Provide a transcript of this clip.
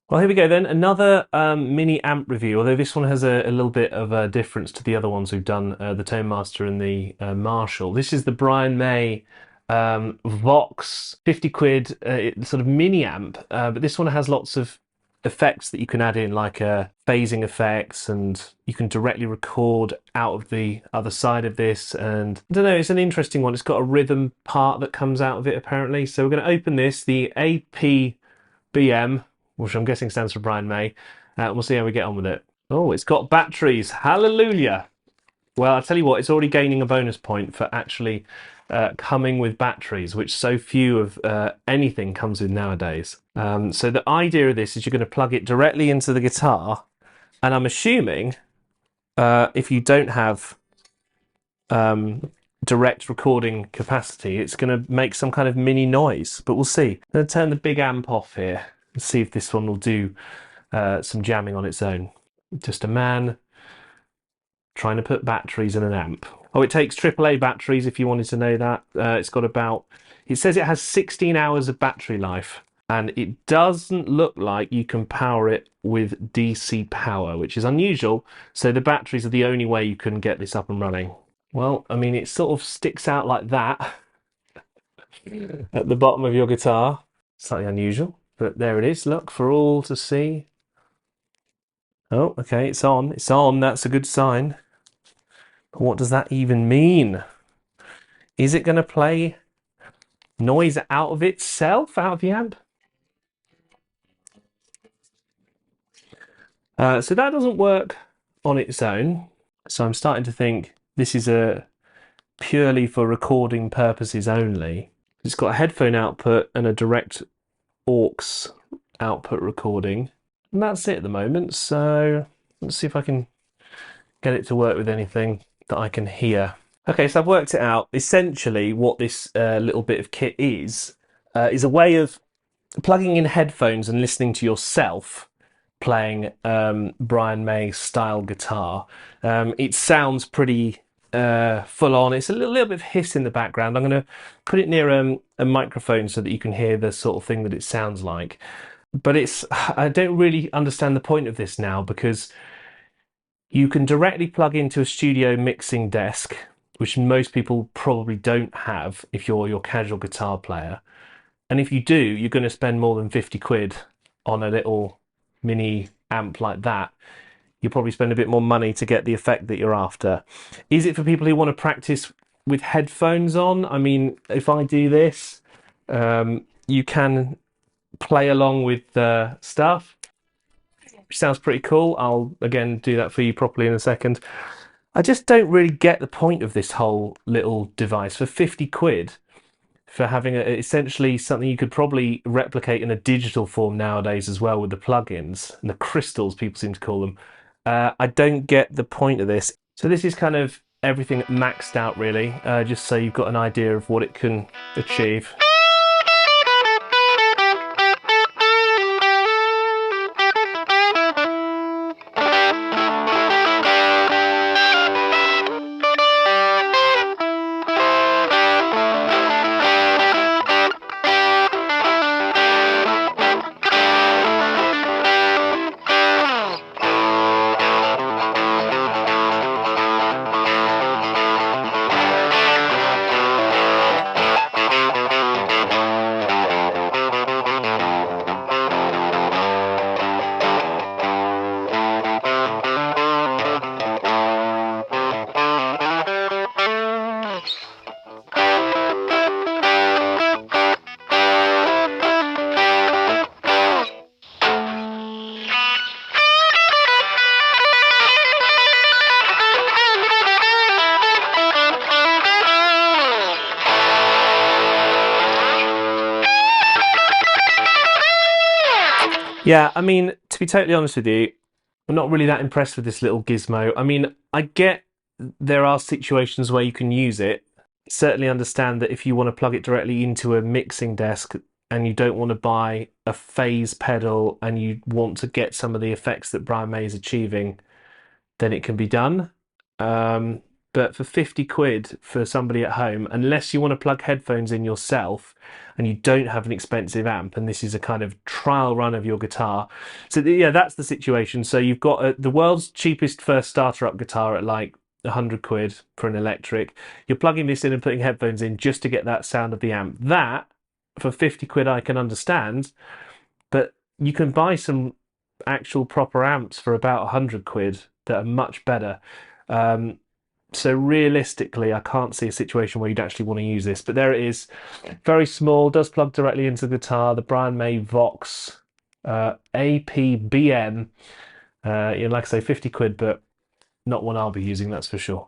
Well, here we go then. Another mini amp review, although this one has a little bit of a difference to the other ones we've done, the Tone Master and the Marshall. This is the Brian May Vox 50 quid sort of mini amp, but this one has lots of effects that you can add in, like phasing effects, and you can directly record out of the other side of this. And I don't know, it's an interesting one. It's got a rhythm part that comes out of it apparently. So we're going to open this, the AP-BM, which I'm guessing stands for Brian May. We'll see how we get on with it. Oh, it's got batteries. Hallelujah. Well, I'll tell you what, it's already gaining a bonus point for actually coming with batteries, which so few of anything comes with nowadays. So the idea of this is you're going to plug it directly into the guitar, and I'm assuming if you don't have direct recording capacity, it's going to make some kind of mini noise, but we'll see. I'm going to turn the big amp off here and see if this one will do some jamming on its own. Just a man trying to put batteries in an amp. Oh, it takes AAA batteries if you wanted to know that. It's got about, it says it has 16 hours of battery life, and it doesn't look like you can power it with DC power, which is unusual. So the batteries are the only way you can get this up and running. Well, I mean, it sort of sticks out like that at the bottom of your guitar. Slightly unusual, but there it is. Look, for all to see. Oh, okay, it's on. It's on. That's a good sign. But what does that even mean? Is it going to play noise out of itself, out of the amp? So that doesn't work on its own. So I'm starting to think this is a purely for recording purposes only. It's got a headphone output and a direct aux output recording. And that's it at the moment. So let's see if I can get it to work with anything that I can hear. Okay, so I've worked it out. Essentially, what this little bit of kit is a way of plugging in headphones and listening to yourself playing Brian May style guitar. It sounds pretty full on. It's a little bit of hiss in the background. I'm going to put it near a microphone so that you can hear the sort of thing that it sounds like. But I don't really understand the point of this now, because you can directly plug into a studio mixing desk, which most people probably don't have if you're your casual guitar player. And if you do, you're going to spend more than 50 quid on a little mini amp like that. You'll probably spend a bit more money to get the effect that you're after. Is it for people who want to practice with headphones on? I mean, if I do this, you can play along with the stuff, which sounds pretty cool. I'll again do that for you properly in a second. I just don't really get the point of this whole little device for 50 quid for having essentially something you could probably replicate in a digital form nowadays as well with the plugins and the crystals, people seem to call them. I don't get the point of this. So this is kind of everything maxed out really, just so you've got an idea of what it can achieve. Yeah, I mean, to be totally honest with you, I'm not really that impressed with this little gizmo. I mean, I get there are situations where you can use it. Certainly understand that if you want to plug it directly into a mixing desk and you don't want to buy a phase pedal and you want to get some of the effects that Brian May is achieving, then it can be done. but for 50 quid for somebody at home, unless you want to plug headphones in yourself and you don't have an expensive amp, and this is a kind of trial run of your guitar. So yeah, that's the situation. So you've got the world's cheapest first starter up guitar at like 100 quid for an electric. You're plugging this in and putting headphones in just to get that sound of the amp. That, for 50 quid, I can understand, but you can buy some actual proper amps for about 100 quid that are much better. So realistically, I can't see a situation where you'd actually want to use this. But there it is, very small, does plug directly into the guitar. The Brian May Vox AP-BM. Like I say, 50 quid, but not one I'll be using, that's for sure.